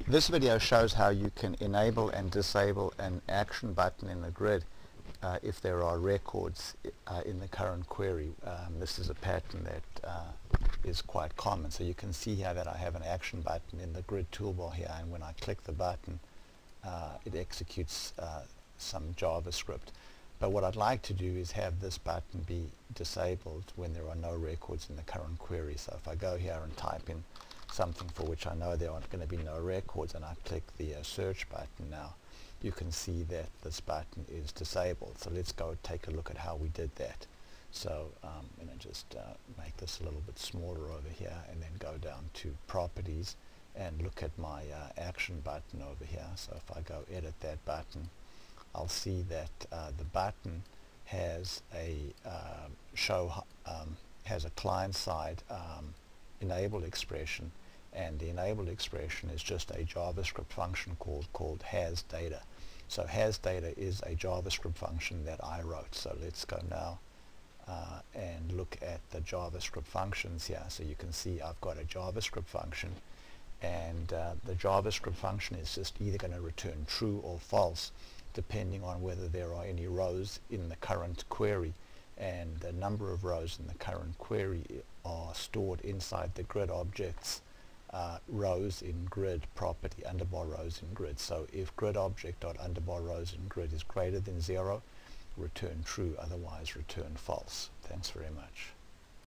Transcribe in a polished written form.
This video shows how you can enable and disable an action button in the grid if there are records in the current query. This is a pattern that is quite common. So you can see here that I have an action button in the grid toolbar here, and when I click the button it executes some JavaScript. But what I'd like to do is have this button be disabled when there are no records in the current query. So if I go here and type in something for which I know there aren't going to be no records, and I click the search button now, you can see that this button is disabled. So let's go take a look at how we did that. So I'm going to just make this a little bit smaller over here, and then go down to properties and look at my action button over here. So if I go edit that button, I'll see that the button has a has a client-side enabled expression, and the enabled expression is just a JavaScript function called hasData. So hasData is a JavaScript function that I wrote. So let's go now and look at the JavaScript functions here. So you can see I've got a JavaScript function, and the JavaScript function is just either going to return true or false depending on whether there are any rows in the current query, and the number of rows in the current query are stored inside the grid objects rows in grid property underbar rows in grid. So if grid object.underbar rows in grid is greater than 0, return true, otherwise return false. Thanks very much.